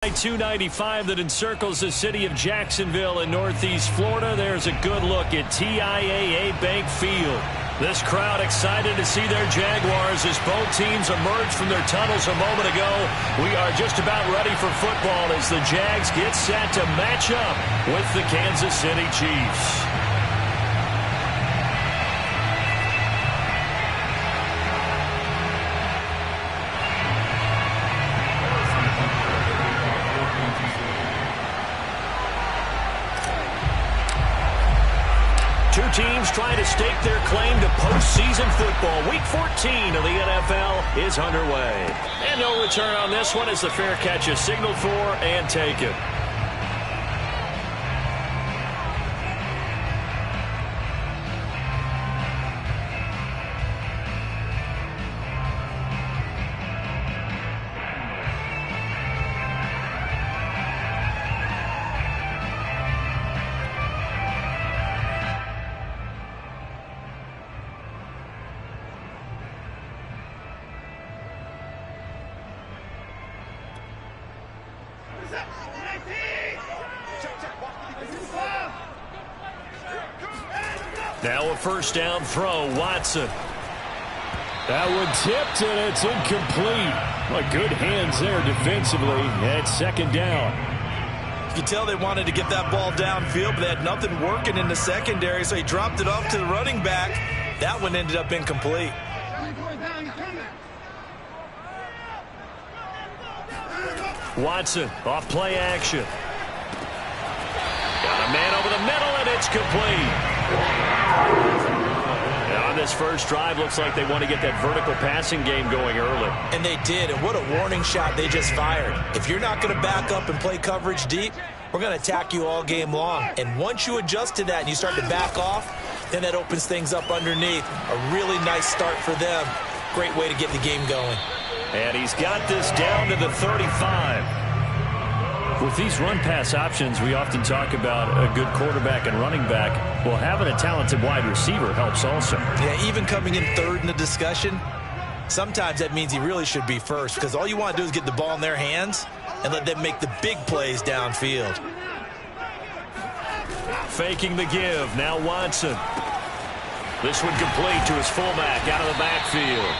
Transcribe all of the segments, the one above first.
295 that encircles the city of Jacksonville in northeast Florida. There's a good look at TIAA Bank Field. This crowd excited to see their Jaguars as both teams emerged from their tunnels a moment ago. We are just about ready for football as the Jags get set to match up with the Kansas City Chiefs. Two teams trying to stake their claim to postseason football. Week 14 of the NFL is underway. And no return on this one as the fair catch is signaled for and taken. Now a first down throw, Watson. That one tipped, and it's incomplete. Well, good hands there defensively. It's second down. You can tell they wanted to get that ball downfield, but they had nothing working in the secondary, so he dropped it off to the running back. That one ended up incomplete. Watson off play action. Got a man over the middle, and it's complete. Now on this first drive, looks like they want to get that vertical passing game going early. And they did, and what a warning shot they just fired. If you're not going to back up and play coverage deep, we're going to attack you all game long. And once you adjust to that and you start to back off, then that opens things up underneath. A really nice start for them. Great way to get the game going. And he's got this down to the 35. With these run-pass options, we often talk about a good quarterback and running back. Well, having a talented wide receiver helps also. Yeah, even coming in third in the discussion, sometimes that means he really should be first, because all you want to do is get the ball in their hands and let them make the big plays downfield. Faking the give. Now Watson. This one complete to his fullback out of the backfield.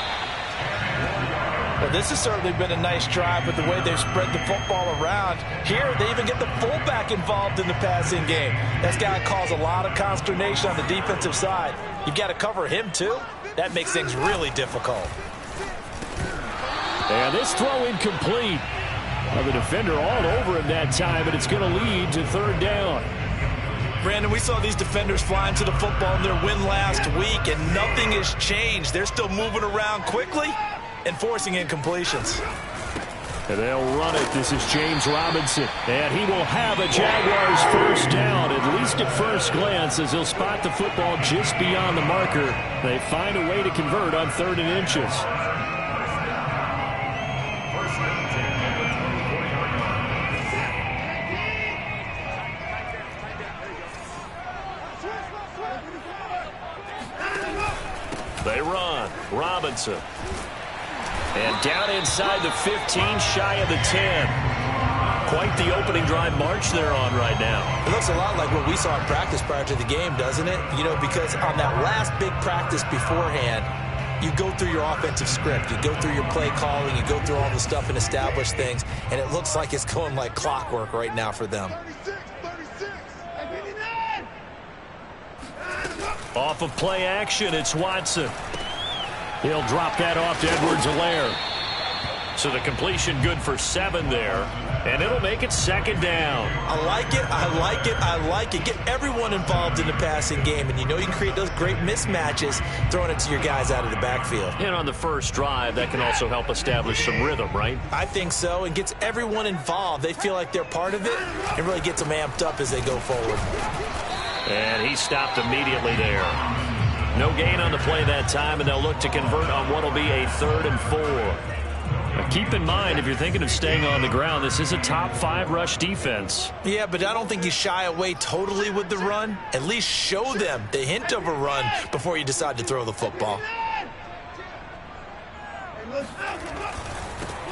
Well, this has certainly been a nice drive with the way they've spread the football around. Here, they even get the fullback involved in the passing game. That's got to cause a lot of consternation on the defensive side. You've got to cover him, too. That makes things really difficult. And this throw incomplete. Well, the defender all over him that time, but it's going to lead to third down. Brandon, we saw these defenders flying to the football in their win last week, and nothing has changed. They're still moving around quickly and forcing incompletions. And they'll run it. This is James Robinson. And he will have a Jaguars first down, at least at first glance, as he'll spot the football just beyond the marker. They find a way to convert on 3rd and inches. They run. Robinson. And down inside the 15, shy of the 10. Quite the opening drive march they're on right now. It looks a lot like what we saw in practice prior to the game, doesn't it? You know, because on that last big practice beforehand, you go through your offensive script. You go through your play calling. You go through all the stuff and establish things. And it looks like it's going like clockwork right now for them. Off of play action, it's Watson. He'll drop that off to Edwards-Helaire. So the completion good for 7 there. And it'll make it second down. I like it, I like it, I like it. Get everyone involved in the passing game. And you know you can create those great mismatches throwing it to your guys out of the backfield. And on the first drive, that can also help establish some rhythm, right? I think so. And gets everyone involved. They feel like they're part of it. And really gets them amped up as they go forward. And he stopped immediately there. No gain on the play that time, and they'll look to convert on what will be a 3rd and 4. Now keep in mind, if you're thinking of staying on the ground, this is a top 5 rush defense. Yeah, but I don't think you shy away totally with the run. At least show them the hint of a run before you decide to throw the football.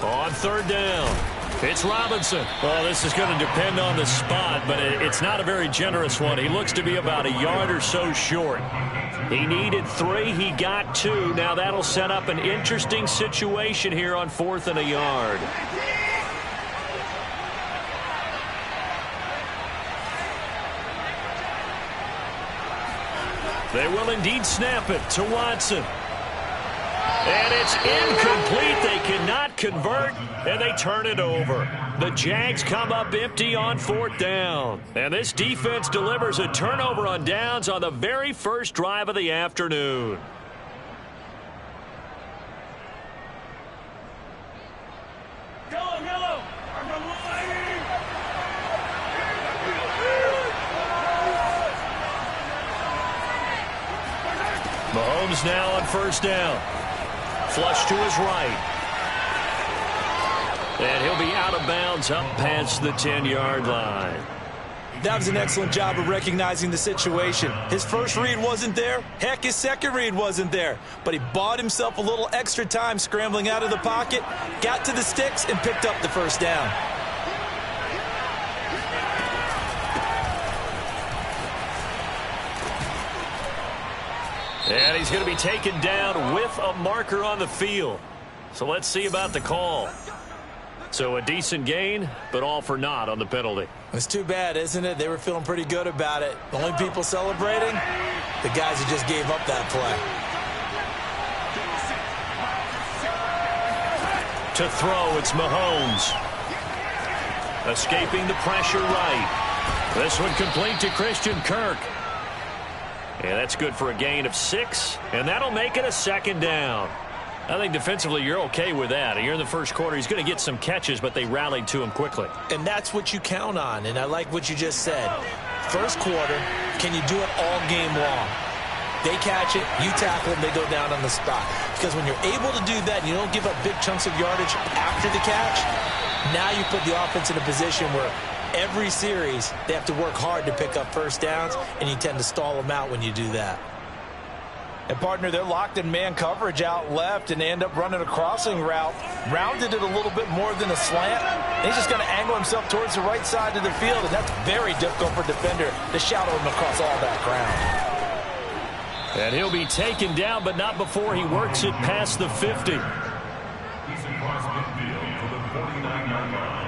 On 3rd down. It's Robinson. Well, this is going to depend on the spot, but it's not a very generous one. He looks to be about a yard or so short. He needed 3. He got 2. Now that'll set up an interesting situation here on 4th and a yard. They will indeed snap it to Watson. And it's incomplete. They cannot convert, and they turn it over. The Jags come up empty on 4th down. And this defense delivers a turnover on downs on the very first drive of the afternoon. Mahomes now on 1st down. Flush to his right. And he'll be out of bounds up past the 10-yard line. That was an excellent job of recognizing the situation. His first read wasn't there. Heck, his second read wasn't there. But he bought himself a little extra time scrambling out of the pocket, got to the sticks, and picked up the 1st down. And he's going to be taken down with a marker on the field. So let's see about the call. So a decent gain, but all for naught on the penalty. It's too bad, isn't it? They were feeling pretty good about it. The only people celebrating, the guys who just gave up that play. To throw, it's Mahomes. Escaping the pressure right. This one complete to Christian Kirk. And that's good for a gain of 6, and that'll make it a 2nd down. I think defensively you're okay with that. Here in the first quarter, he's going to get some catches, but they rallied to him quickly. And that's what you count on, and I like what you just said. First quarter, can you do it all game long? They catch it, you tackle them, they go down on the spot. Because when you're able to do that and you don't give up big chunks of yardage after the catch, now you put the offense in a position where every series, they have to work hard to pick up 1st downs, and you tend to stall them out when you do that. And, partner, they're locked in man coverage out left, and they end up running a crossing route. Rounded it a little bit more than a slant. He's just going to angle himself towards the right side of the field, and that's very difficult for a defender to shadow him across all that ground. And he'll be taken down, but not before he works it past the 50. He's across midfield for the 49-yard line.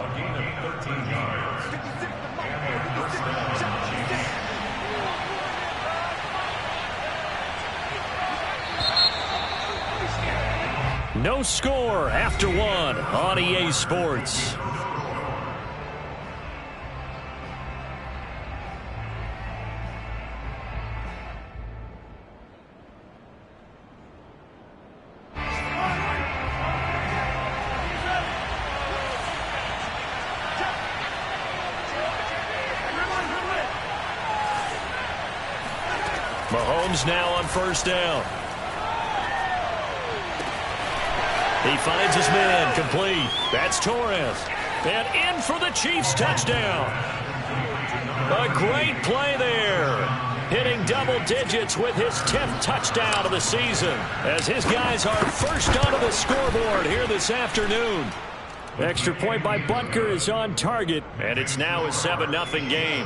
A gain of 13 yards. And the first down. No score after 1 on EA Sports. Mahomes now on 1st down. He finds his man complete. That's Torres. And in for the Chiefs touchdown. A great play there. Hitting double digits with his 10th touchdown of the season. As his guys are first onto the scoreboard here this afternoon. Extra point by Butker is on target. And it's now a 7-0 game.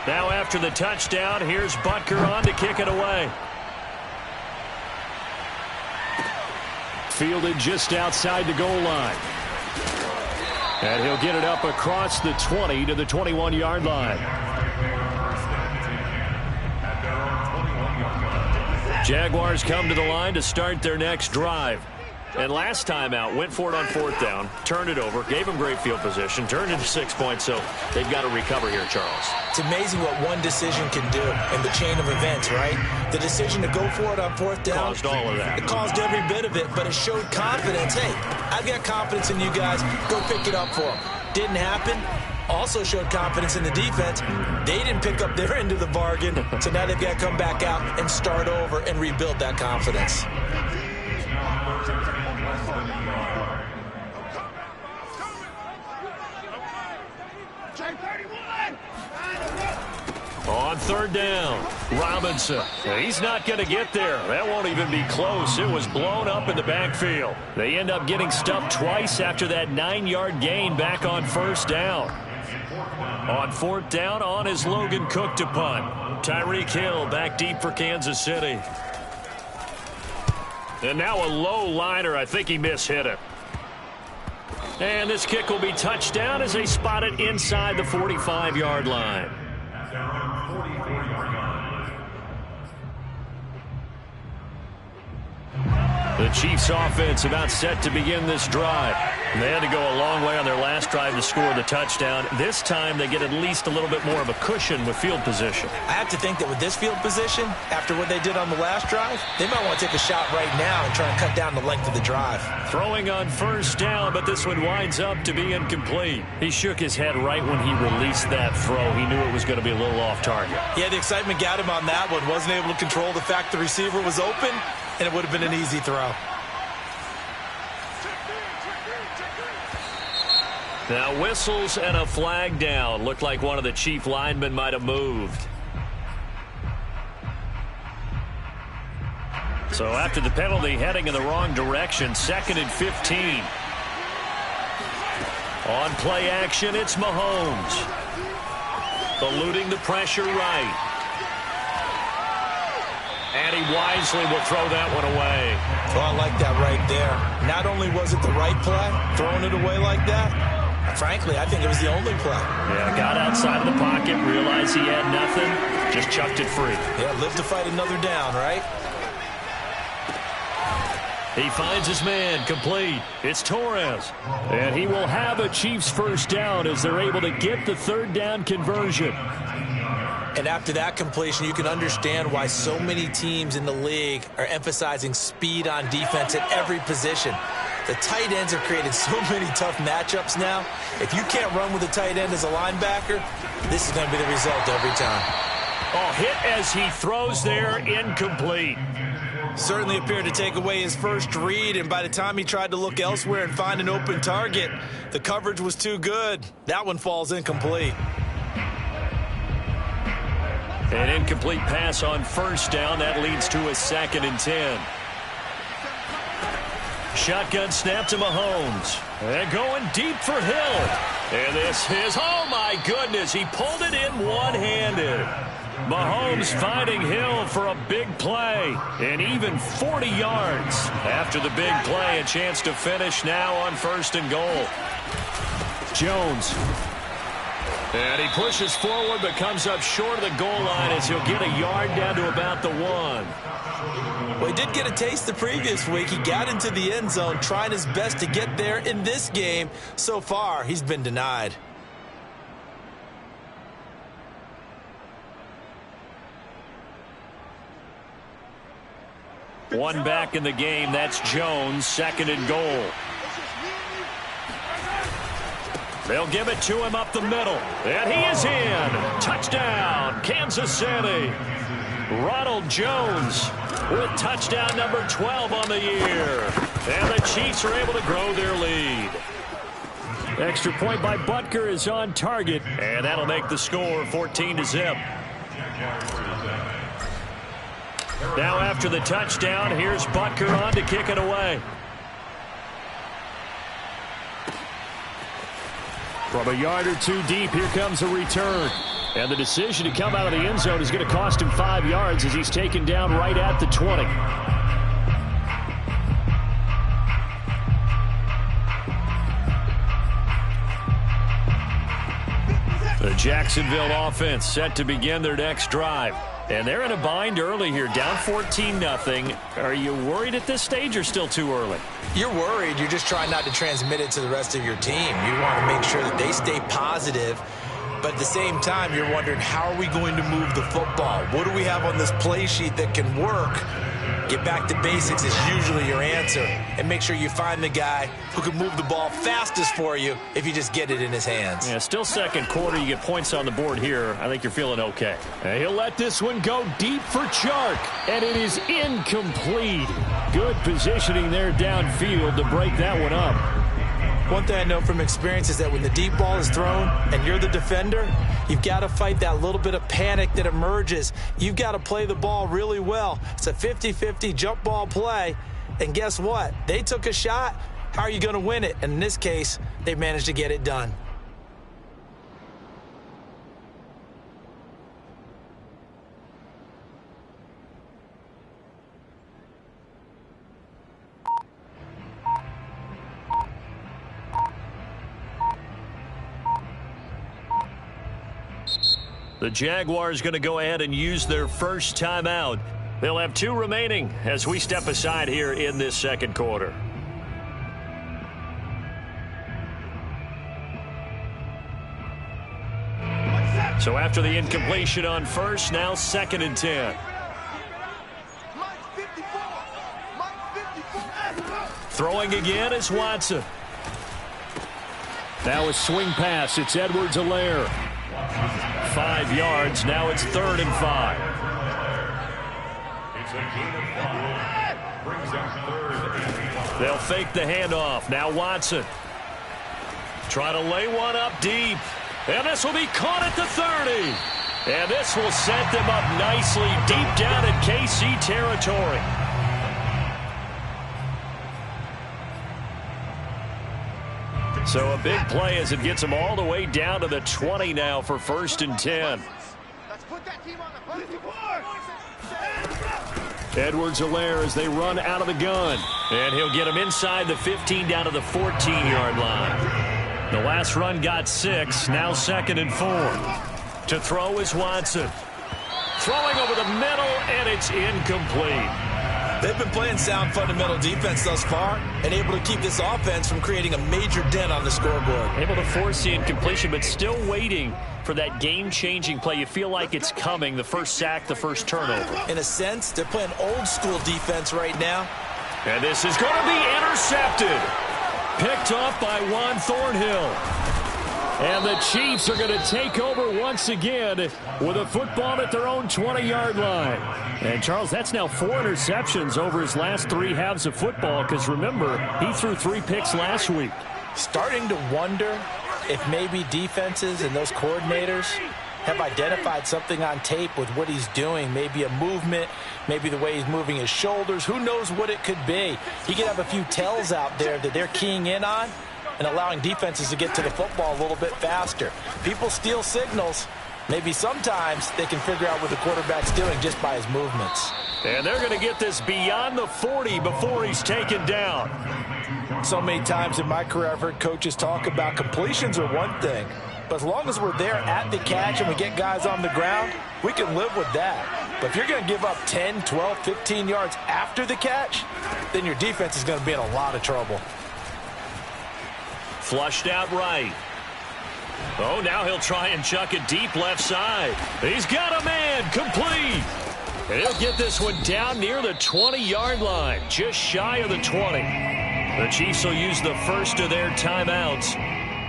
Now after the touchdown, here's Butker on to kick it away. Fielded just outside the goal line. And he'll get it up across the 20 to the 21-yard line. Jaguars come to the line to start their next drive. And last time out, went for it on 4th down, turned it over, gave them great field position, turned into 6 points, so they've got to recover here, Charles. It's amazing what one decision can do in the chain of events, right? The decision to go for it on 4th down. Caused all of that. It caused every bit of it, but it showed confidence. Hey, I've got confidence in you guys. Go pick it up for them. Didn't happen. Also showed confidence in the defense. They didn't pick up their end of the bargain, so now they've got to come back out and start over and rebuild that confidence. On on third down. Robinson. He's not going to get there. That won't even be close. It was blown up in the backfield. They end up getting stuffed twice after that 9-yard gain back on first down. On fourth down, on is Logan Cook to punt. Tyreek Hill back deep for Kansas City. And now a low liner. I think he mishit it. And this kick will be touchdown as they spot it inside the 45-yard line. The Chiefs offense about set to begin this drive. They had to go a long way on their last drive to score the touchdown. This time they get at least a little bit more of a cushion with field position. I have to think that with this field position, after what they did on the last drive, they might want to take a shot right now and try and cut down the length of the drive. Throwing on first down, but this one winds up to be incomplete. He shook his head right when he released that throw. He knew it was going to be a little off target. Yeah, the excitement got him on that one. Wasn't able to control the fact the receiver was open, and it would have been an easy throw. Now whistles and a flag down. Looked like one of the Chief linemen might have moved. So after the penalty, heading in the wrong direction, 2nd and 15. On play action, it's Mahomes. Eluding the pressure right. And he wisely will throw that one away. Oh, I like that right there. Not only was it the right play, throwing it away like that, frankly, I think it was the only play. Yeah, got outside of the pocket, realized he had nothing, just chucked it free. Yeah, live to fight another down, right? He finds his man, complete. It's Torres. And he will have a Chiefs first down as they're able to get the third down conversion. And after that completion, you can understand why so many teams in the league are emphasizing speed on defense at every position. The tight ends have created so many tough matchups now. If you can't run with a tight end as a linebacker, this is going to be the result every time. Oh, hit as he throws there, incomplete. Certainly appeared to take away his first read, and by the time he tried to look elsewhere and find an open target, the coverage was too good. That one falls incomplete. An incomplete pass on first down. That leads to a 2nd and 10. Shotgun snap to Mahomes. And going deep for Hill. And this is, oh my goodness, he pulled it in one-handed. Mahomes finding Hill for a big play. And even 40 yards. After the big play, a chance to finish now on 1st and goal. Jones. And he pushes forward but comes up short of the goal line as he'll get a yard down to about the 1. Well, he did get a taste the previous week. He got into the end zone trying his best to get there in this game. So far, he's been denied. One back in the game. That's Jones, 2nd and goal. They'll give it to him up the middle. And he is in. Touchdown, Kansas City. Ronald Jones with touchdown number 12 on the year. And the Chiefs are able to grow their lead. Extra point by Butker is on target. And that'll make the score 14-0. Now after the touchdown, here's Butker on to kick it away. From a yard or two deep, here comes a return. And the decision to come out of the end zone is going to cost him 5 yards as he's taken down right at the 20. The Jacksonville offense set to begin their next drive. And they're in a bind early here, down 14-0. Are you worried at this stage or still too early? You're worried. You're just trying not to transmit it to the rest of your team. You want to make sure that they stay positive. But at the same time, you're wondering, how are we going to move the football? What do we have on this play sheet that can work? Get back to basics is usually your answer. And make sure you find the guy who can move the ball fastest for you if you just get it in his hands. Yeah, still second quarter. You get points on the board here. I think you're feeling okay. And he'll let this one go deep for Chark. And it is incomplete. Good positioning there downfield to break that one up. One thing I know from experience is that when the deep ball is thrown and you're the defender, you've got to fight that little bit of panic that emerges. You've got to play the ball really well. It's a 50-50 jump ball play. And guess what? They took a shot. How are you going to win it? And in this case, they managed to get it done. The Jaguars going to go ahead and use their first timeout. They'll have 2 remaining as we step aside here in this second quarter. So after the incompletion on first, now 2nd and 10. Throwing again is Watson. Now a swing pass. It's Edwards-Helaire. 5 yards. Now it's 3rd and 5. It's a gain of 5. Brings up 3rd and 5. They'll fake the handoff. Now Watson. Try to lay one up deep. And this will be caught at the 30. And this will set them up nicely deep down in KC territory. So a big play as it gets them all the way down to the 20 now for 1st and 10. Edwards-Helaire as they run out of the gun. And he'll get them inside the 15 down to the 14-yard line. The last run got 6, now 2nd and 4. To throw is Watson. Throwing over the middle, and it's incomplete. They've been playing sound fundamental defense thus far and able to keep this offense from creating a major dent on the scoreboard. Able to force the incompletion, but still waiting for that game-changing play. You feel like it's coming, the first sack, the first turnover. In a sense, they're playing old-school defense right now. And this is going to be intercepted. Picked off by Juan Thornhill. And the Chiefs are going to take over once again with a football at their own 20-yard line. And, Charles, that's now 4 interceptions over his last 3 halves of football because, remember, he threw 3 picks last week. Starting to wonder if maybe defenses and those coordinators have identified something on tape with what he's doing. Maybe a movement, maybe the way he's moving his shoulders. Who knows what it could be? He could have a few tells out there that they're keying in on and allowing defenses to get to the football a little bit faster. People steal signals. Maybe sometimes they can figure out what the quarterback's doing just by his movements. And they're going to get this beyond the 40 before he's taken down. So many times in my career I've heard coaches talk about completions are one thing, but as long as we're there at the catch and we get guys on the ground, we can live with that. But if you're going to give up 10, 12, 15 yards after the catch, then your defense is going to be in a lot of trouble. Flushed out right. Oh, now he'll try and chuck it deep left side. He's got a man, complete. And he'll get this one down near the 20-yard line, just shy of the 20. The Chiefs will use the first of their timeouts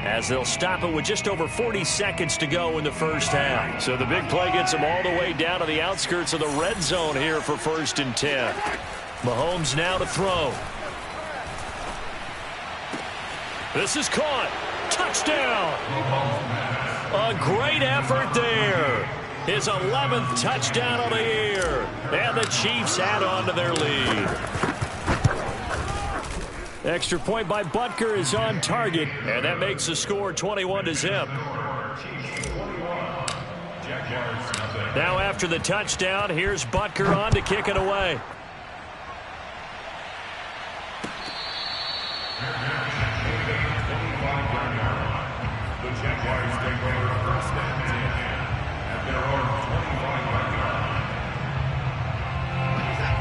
as they'll stop it with just over 40 seconds to go in the first half. So the big play gets them all the way down to the outskirts of the red zone here for 1st and 10. Mahomes now to throw. This is caught. Touchdown. A great effort there. His 11th touchdown of the year. And the Chiefs add on to their lead. Extra point by Butker is on target. And that makes the score 21-0. Now after the touchdown, here's Butker on to kick it away.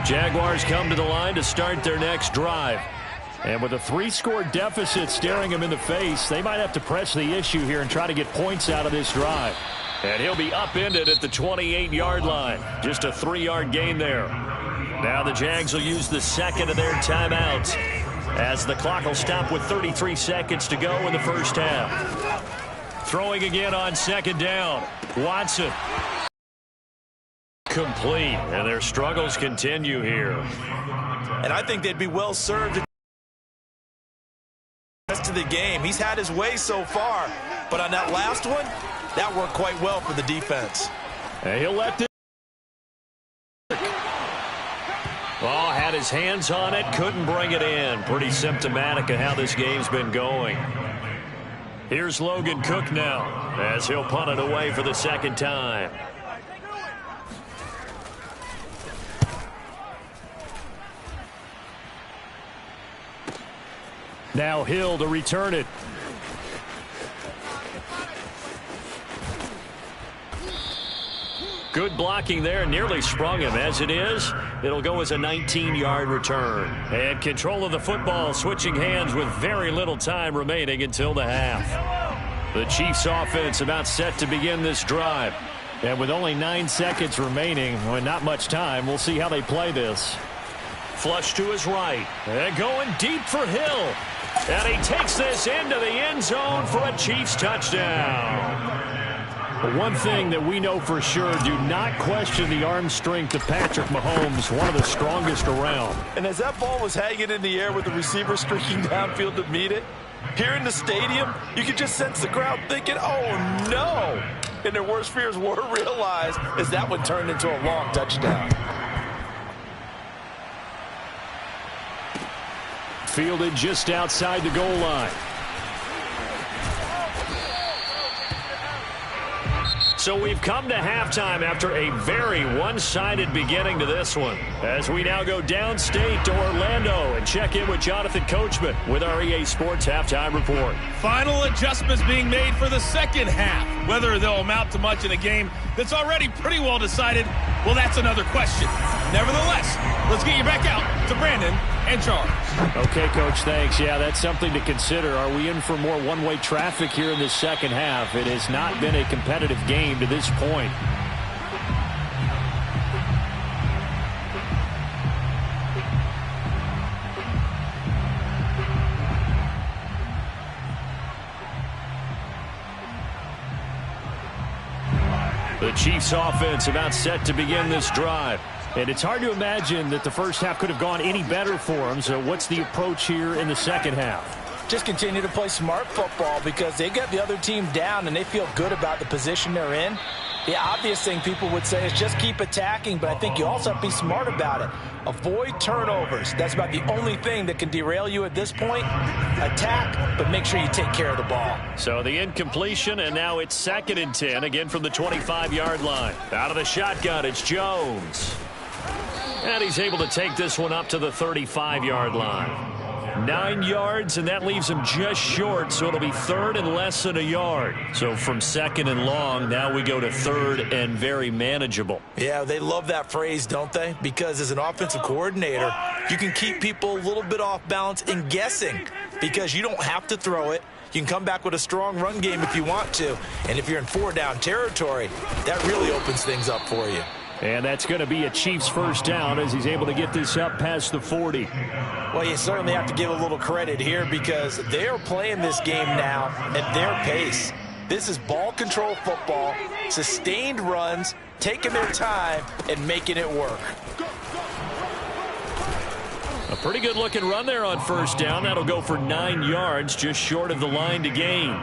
Jaguars come to the line to start their next drive. And with a 3-score deficit staring them in the face, they might have to press the issue here and try to get points out of this drive. And he'll be upended at the 28-yard line. Just a 3-yard gain there. Now the Jags will use the second of their timeouts as the clock will stop with 33 seconds to go in the first half. Throwing again on 2nd down. Watson. Complete. And their struggles continue here. And I think they'd be well served rest of the game. He's had his way so far, but on that last one, that worked quite well for the defense. And he'll let this. Oh, had his hands on it, couldn't bring it in. Pretty symptomatic of how this game's been going. Here's Logan Cook now as he'll punt it away for the second time. Now Hill to return it. Good blocking there, nearly sprung him. As it is, it'll go as a 19-yard return. And control of the football, switching hands with very little time remaining until the half. The Chiefs offense about set to begin this drive. And with only 9 seconds remaining, well, not much time, we'll see how they play this. Flush to his right. And going deep for Hill. And he takes this into the end zone for a Chiefs touchdown. But one thing that we know for sure, do not question the arm strength of Patrick Mahomes, one of the strongest around. And as that ball was hanging in the air with the receiver streaking downfield to meet it, here in the stadium, you could just sense the crowd thinking, oh no! And their worst fears were realized as that one turned into a long touchdown. Fielded just outside the goal line. So we've come to halftime after a very one-sided beginning to this one. As we now go downstate to Orlando and check in with Jonathan Coachman with our EA Sports Halftime Report. Final adjustments being made for the second half. Whether they'll amount to much in a game that's already pretty well decided, well, that's another question. Nevertheless, let's get you back out to Brandon and Charles. Okay, Coach, thanks. Yeah, that's something to consider. Are we in for more one-way traffic here in this second half? It has not been a competitive game to this point. The Chiefs offense about set to begin this drive. And it's hard to imagine that the first half could have gone any better for them. So what's the approach here in the second half? Just continue to play smart football because they got the other team down and they feel good about the position they're in. The obvious thing people would say is just keep attacking, but I think you also have to be smart about it. Avoid turnovers. That's about the only thing that can derail you at this point. Attack, but make sure you take care of the ball. So the incompletion, and now it's 2nd and 10, again from the 25-yard line. Out of the shotgun, it's Jones. And he's able to take this one up to the 35-yard line. 9 yards, and that leaves him just short, so it'll be 3rd and less than a yard. So from 2nd and long, now we go to 3rd and very manageable. Yeah, they love that phrase, don't they? Because as an offensive coordinator, you can keep people a little bit off balance and guessing because you don't have to throw it. You can come back with a strong run game if you want to. And if you're in 4-down territory, that really opens things up for you. And that's going to be a Chiefs first down as he's able to get this up past the 40. Well, you certainly have to give a little credit here because they are playing this game now at their pace. This is ball control football, sustained runs, taking their time, and making it work. A pretty good-looking run there on first down. That'll go for 9 yards, just short of the line to gain.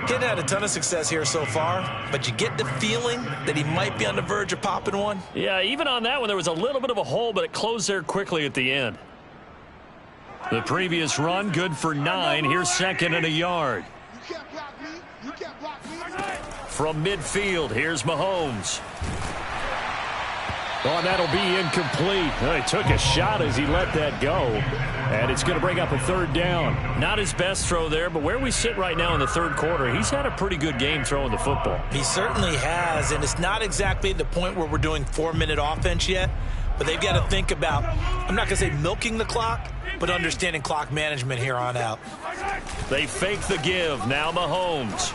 Kid had a ton of success here so far, but you get the feeling that he might be on the verge of popping one. Yeah, even on that one, there was a little bit of a hole, but it closed there quickly at the end. The previous run, good for 9. Here's 2nd and a yard. From midfield, here's Mahomes. Oh, and that'll be incomplete. Oh, he took a shot as he let that go. And it's going to bring up a 3rd down. Not his best throw there, but where we sit right now in the 3rd quarter, he's had a pretty good game throwing the football. He certainly has, and it's not exactly the point where we're doing 4-minute offense yet, but they've got to think about, I'm not going to say milking the clock, but understanding clock management here on out. They fake the give. Now Mahomes.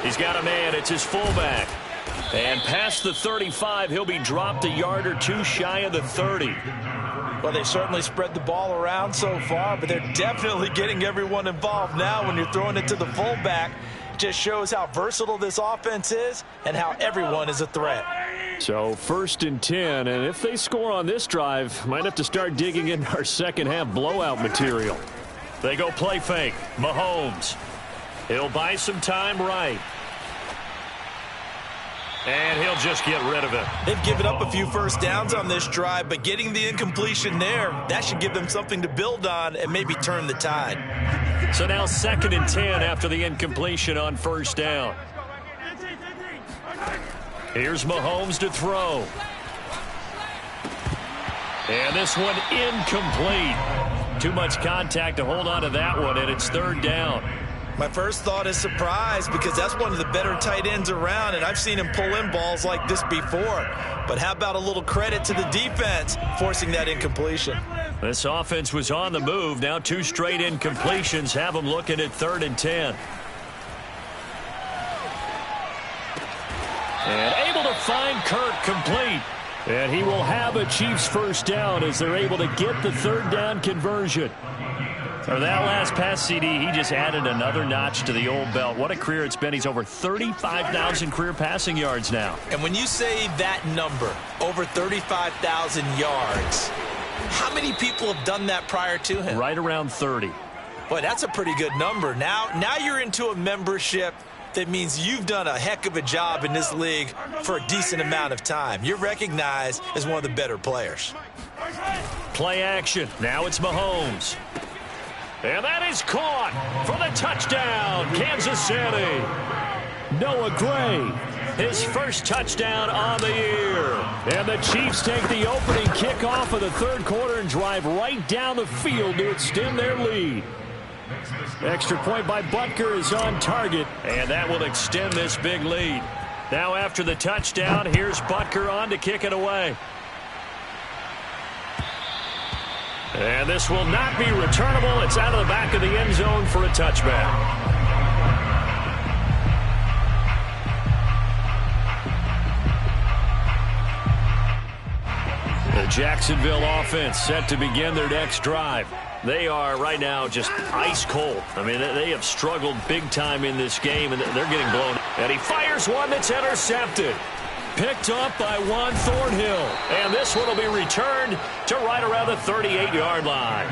He's got a man. It's his fullback. And past the 35, he'll be dropped a yard or two shy of the 30. Well, they certainly spread the ball around so far, but they're definitely getting everyone involved now when you're throwing it to the fullback. It just shows how versatile this offense is and how everyone is a threat. So 1st and 10, and if they score on this drive, might have to start digging in our second half blowout material. They go play fake. Mahomes. He'll buy some time right. And he'll just get rid of it. They've given up a few first downs on this drive, but getting the incompletion there, that should give them something to build on and maybe turn the tide. So now 2nd and 10 after the incompletion on first down. Here's Mahomes to throw. And this one incomplete. Too much contact to hold on to that one, and it's 3rd down. My first thought is surprise because that's one of the better tight ends around, and I've seen him pull in balls like this before. But how about a little credit to the defense forcing that incompletion? This offense was on the move. Now 2 straight incompletions have them looking at 3rd and 10. And able to find Kirk complete. And he will have a Chiefs first down as they're able to get the 3rd down conversion. For that last pass, CD, he just added another notch to the old belt. What a career it's been. He's over 35,000 career passing yards now. And when you say that number, over 35,000 yards, how many people have done that prior to him? Right around 30. Boy, that's a pretty good number. Now you're into a membership that means you've done a heck of a job in this league for a decent amount of time. You're recognized as one of the better players. Play action. Now it's Mahomes. And that is caught for the touchdown, Kansas City. Noah Gray, his first touchdown on the year. And the Chiefs take the opening kickoff of the 3rd quarter and drive right down the field to extend their lead. Extra point by Butker is on target, and that will extend this big lead. Now after the touchdown, here's Butker on to kick it away. And this will not be returnable. It's out of the back of the end zone for a touchback. The Jacksonville offense set to begin their next drive. They are right now just ice cold. I mean, they have struggled big time in this game, and they're getting blown. And he fires one that's intercepted. Picked up by Juan Thornhill. And this one will be returned to right around the 38-yard line.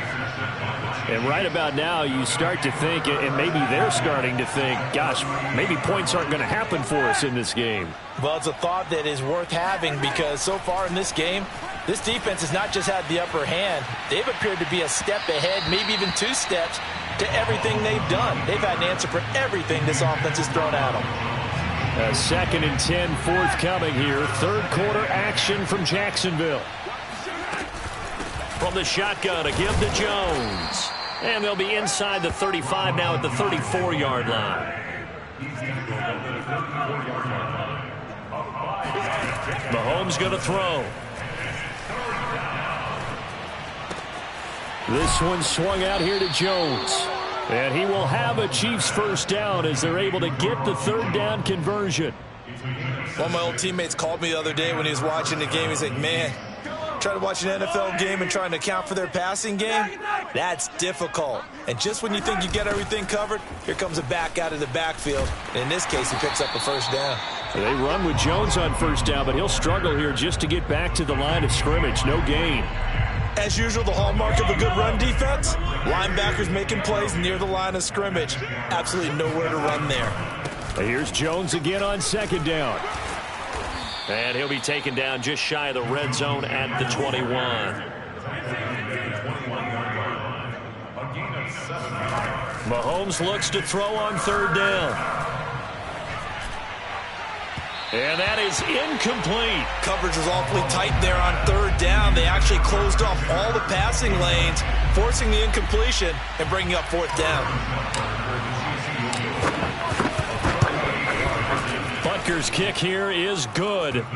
And right about now, you start to think, and maybe they're starting to think, gosh, maybe points aren't going to happen for us in this game. Well, it's a thought that is worth having because so far in this game, this defense has not just had the upper hand. They've appeared to be a step ahead, maybe even 2 steps to everything they've done. They've had an answer for everything this offense has thrown at them. 2nd and 10 forthcoming here. 3rd quarter action from Jacksonville. From the shotgun, a give to Jones. And they'll be inside the 35 now at the 34-yard line. Mahomes going to throw. This one swung out here to Jones. And he will have a Chiefs first down as they're able to get the 3rd down conversion. One of my old teammates called me the other day when he was watching the game. He's like, man, trying to watch an NFL game and trying to account for their passing game, that's difficult. And just when you think you get everything covered, here comes a back out of the backfield. And in this case, he picks up a first down. They run with Jones on first down, but he'll struggle here just to get back to the line of scrimmage. No gain. As usual, the hallmark of a good run defense, linebackers making plays near the line of scrimmage. Absolutely nowhere to run there. Here's Jones again on 2nd down. And he'll be taken down just shy of the red zone at the 21. Mahomes looks to throw on 3rd down. And that is incomplete. Coverage was awfully tight there on 3rd down. They actually closed off all the passing lanes, forcing the incompletion and bringing up 4th down. Butker's kick here is good.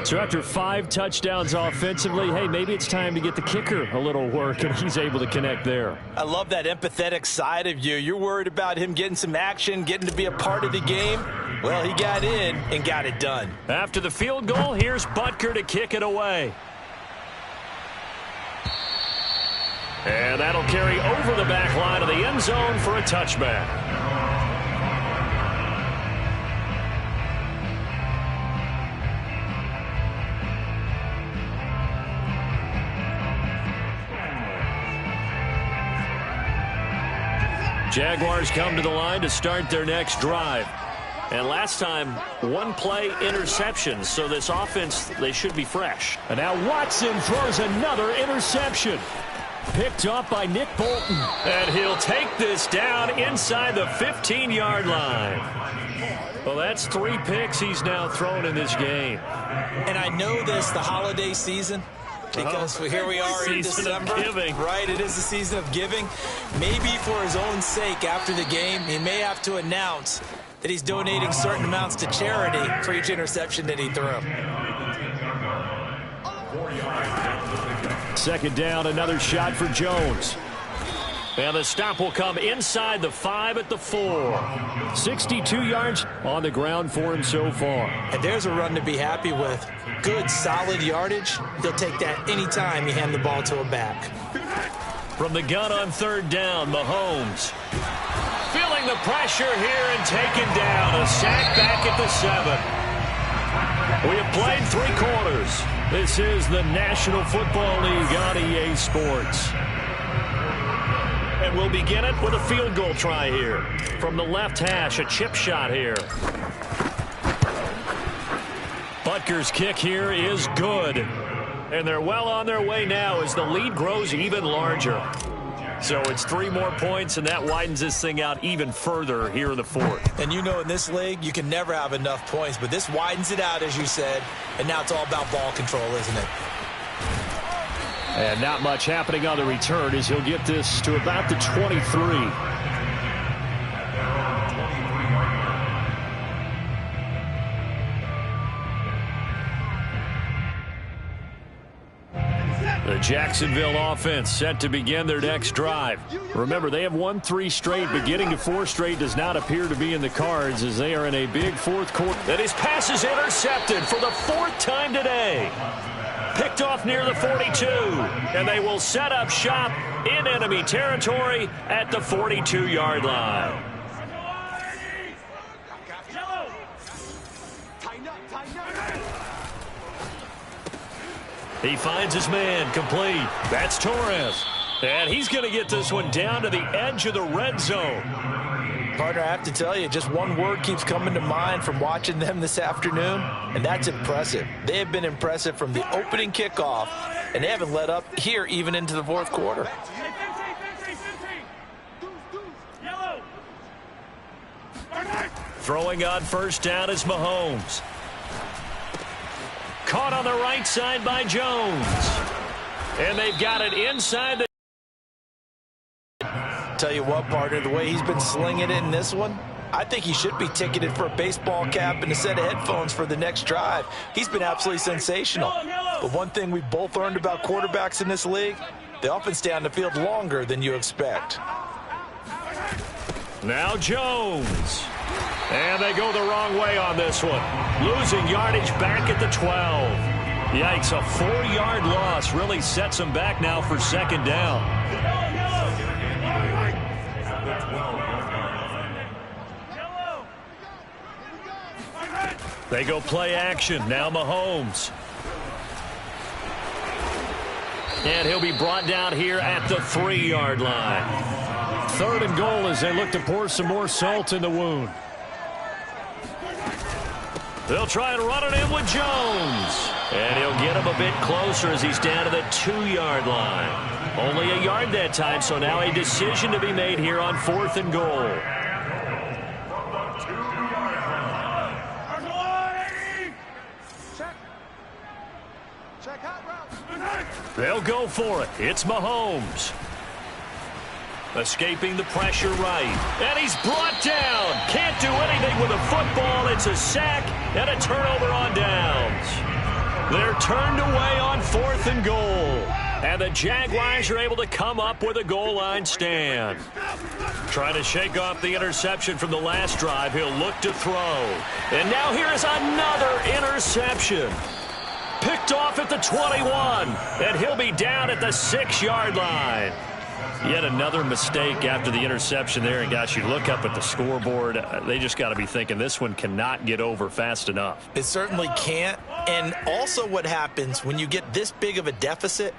So after 5 touchdowns offensively, hey, maybe it's time to get the kicker a little work, and he's able to connect there. I love that empathetic side of you. You're worried about him getting some action, getting to be a part of the game. Well, he got in and got it done. After the field goal, here's Butker to kick it away. And that'll carry over the back line of the end zone for a touchback. Jaguars come to the line to start their next drive. And last time, one play interception. So this offense, they should be fresh. And now Watson throws another interception. Picked off by Nick Bolton. And he'll take this down inside the 15-yard line. Well, that's 3 picks he's now thrown in this game. And I know this, the holiday season, because here we are in December. Right, it is the season of giving. Maybe for his own sake after the game, he may have to announce that he's donating certain amounts to charity for each interception that he threw. Second down, another shot for Jones. And the stop will come inside the 5 at the 4. 62 yards on the ground for him so far. And there's a run to be happy with. Good, solid yardage. He'll take that anytime you hand the ball to a back. From the gun on third down, Mahomes. Feeling the pressure here and taken down. A sack back at the 7. We have played 3 quarters. This is the National Football League on EA Sports. And we'll begin it with a field goal try here. From the left hash, a chip shot here. Butker's kick here is good. And they're well on their way now as the lead grows even larger. So it's 3 more points, and that widens this thing out even further here in the 4th. And you know in this league, you can never have enough points, but this widens it out, as you said, and now it's all about ball control, isn't it? And not much happening on the return as he'll get this to about the 23. The Jacksonville offense set to begin their next drive. Remember, they have won 3 straight, but getting to 4 straight does not appear to be in the cards as they are in a big 4th quarter. And his pass is intercepted for the 4th time today. Picked off near the 42, and they will set up shop in enemy territory at the 42-yard line. He finds his man, complete. That's Torres. And he's going to get this one down to the edge of the red zone. Partner, I have to tell you, just one word keeps coming to mind from watching them this afternoon, and that's impressive. They have been impressive from the opening kickoff, and they haven't let up here even into the 4th quarter. Throwing on first down is Mahomes. Caught on the right side by Jones. And they've got it inside the... Tell you what, partner, the way he's been slinging it in this one, I think he should be ticketed for a baseball cap and a set of headphones for the next drive. He's been absolutely sensational. But one thing we both learned about quarterbacks in this league, they often stay on the field longer than you expect. Now Jones. And they go the wrong way on this one. Losing yardage back at the 12. Yikes, a 4-yard loss really sets them back now for second down. They go play action. Now Mahomes. And he'll be brought down here at the 3-yard line. 3rd and goal as they look to pour some more salt in the wound. They'll try and run it in with Jones. And he'll get him a bit closer as he's down to the 2-yard line. Only a yard that time, so now a decision to be made here on 4th and goal. They'll go for it. It's Mahomes. Escaping the pressure right. And he's brought down. Can't do anything with a football. It's a sack and a turnover on downs. They're turned away on 4th and goal. And the Jaguars are able to come up with a goal line stand. Trying to shake off the interception from the last drive. He'll look to throw. And now here is another interception. Picked off at the 21. And he'll be down at the 6-yard line. Yet another mistake after the interception there. And, gosh, you look up at the scoreboard. They just got to be thinking this one cannot get over fast enough. It certainly can't. And also what happens when you get this big of a deficit,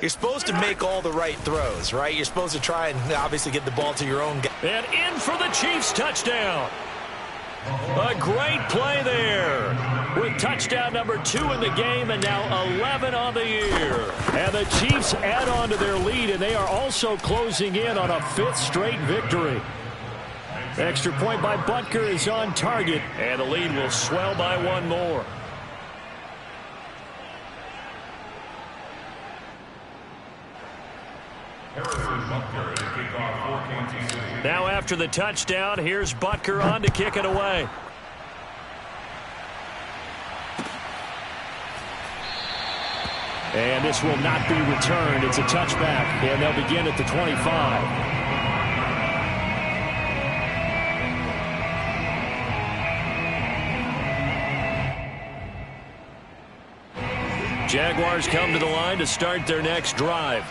You're supposed to make all the right throws, right? You're supposed to try and obviously get the ball to your own guy. And in for the Chiefs touchdown. A great play there with touchdown number 2 in the game and now 11 on the year. And the Chiefs add on to their lead, and they are also closing in on a 5th straight victory. Extra point by Butker is on target, and the lead will swell by 1 more. Now after the touchdown, here's Butker on to kick it away. And this will not be returned. It's a touchback, and they'll begin at the 25. Jaguars come to the line to start their next drive.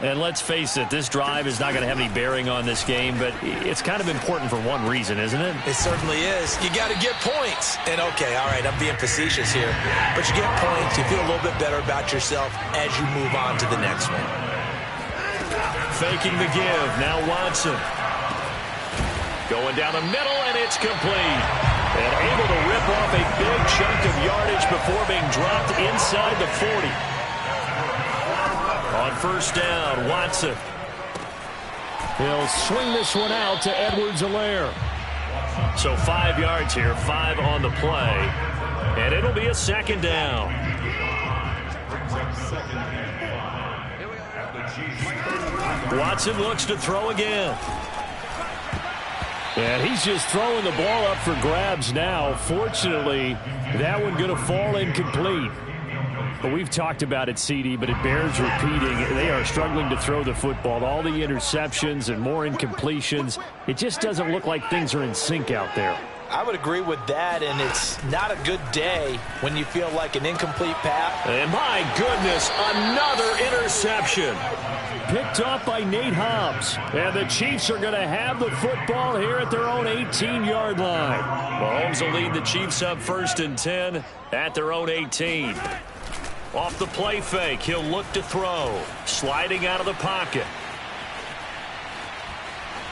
And let's face it, this drive is not going to have any bearing on this game, but it's kind of important for one reason, isn't it? It certainly is. You got to get points. And, okay, all right, I'm being facetious here. But you get points, you feel a little bit better about yourself as you move on to the next one. Faking the give. Now Watson. Going down the middle, and it's complete. And able to rip off a big chunk of yardage before being dropped inside the 40. On first down, Watson. He'll swing this one out to Edwards-Helaire. So 5 yards here, 5 on the play. And it'll be a second down. Watson looks to throw again. And he's just throwing the ball up for grabs now. Fortunately, that one going to fall incomplete. But we've talked about it, CD, but it bears repeating. They are struggling to throw the football. All the interceptions and more incompletions. It just doesn't look like things are in sync out there. I would agree with that, and it's not a good day when you feel like an incomplete pass. And my goodness, another interception. Picked off by Nate Hobbs. And the Chiefs are going to have the football here at their own 18-yard line. Mahomes will lead the Chiefs up 1st and 10 at their own 18. Off the play fake, he'll look to throw. Sliding out of the pocket.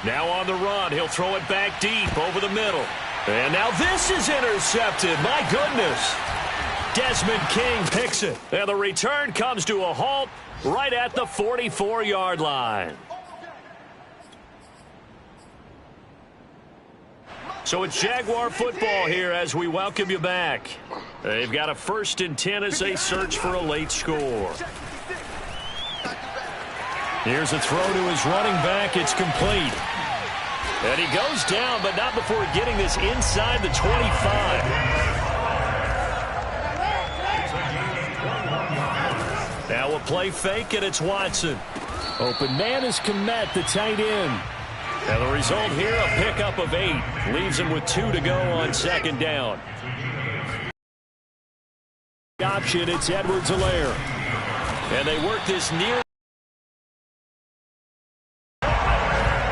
Now on the run, he'll throw it back deep over the middle. And now this is intercepted. My goodness. Desmond King picks it. And the return comes to a halt right at the 44-yard line. So it's Jaguar football here as we welcome you back. They've got a 1st and 10 as they search for a late score. Here's a throw to his running back. It's complete. And he goes down, but not before getting this inside the 25. Now a play fake, and it's Watson. Open man is Kmet, the tight end. And the result here, a pickup of 8. Leaves him with 2 to go on 2nd down. Option, it's Edwards-Helaire. And they work this near.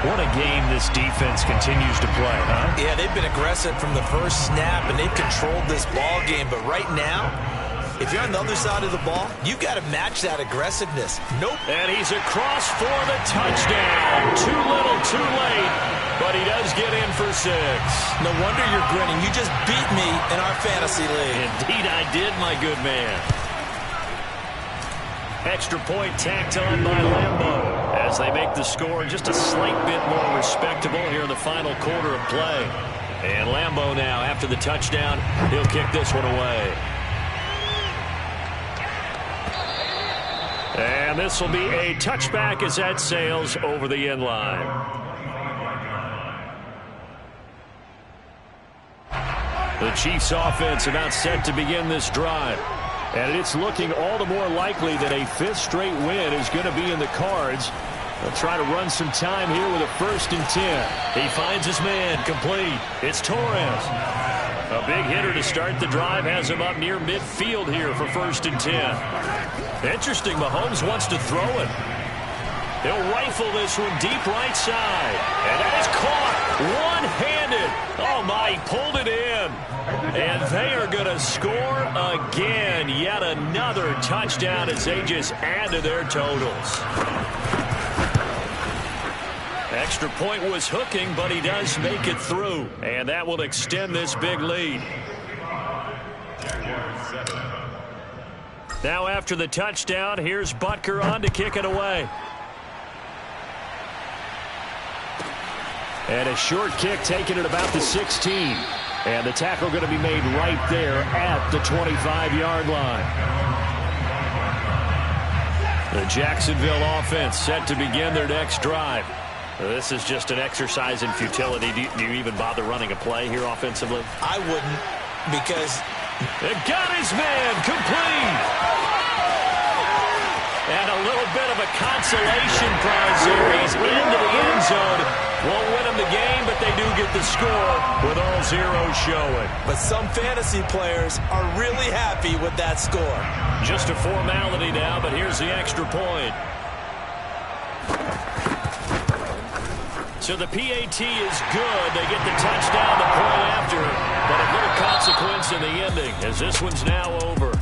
What a game this defense continues to play, huh? Yeah, they've been aggressive from the first snap, and they've controlled this ball game. But right now, if you're on the other side of the ball, you've got to match that aggressiveness. Nope. And he's across for the touchdown. Too little, too late. But he does get in for 6. No wonder you're grinning. You just beat me in our fantasy league. Indeed I did, my good man. Extra point tacked on by Lambeau as they make the score just a slight bit more respectable here in the final quarter of play. And Lambeau now, after the touchdown, he'll kick this one away. And this will be a touchback as that sails over the end line. The Chiefs offense about set to begin this drive. And it's looking all the more likely that a 5th straight win is going to be in the cards. They'll try to run some time here with a 1st and 10. He finds his man, complete. It's Torres. A big hitter to start the drive, has him up near midfield here for 1st and 10. Interesting, Mahomes wants to throw it. He'll rifle this one deep right side. And that is caught one-handed. Oh, my, he pulled it in. And they are going to score again. Yet another touchdown as they just add to their totals. Extra point was hooking, but he does make it through. And that will extend this big lead. Now after the touchdown, here's Butker on to kick it away. And a short kick taken at about the 16. And the tackle going to be made right there at the 25-yard line. The Jacksonville offense set to begin their next drive. This is just an exercise in futility. Do you even bother running a play here offensively? I wouldn't, because it got his man complete. And a little bit of a consolation prize here. He's into the end zone. Won't win him the game, but they do get the score with all zeros showing. But some fantasy players are really happy with that score. Just a formality now, but here's the extra point. So the PAT is good. They get the touchdown the point after, but a little consequence in the ending as this one's now over.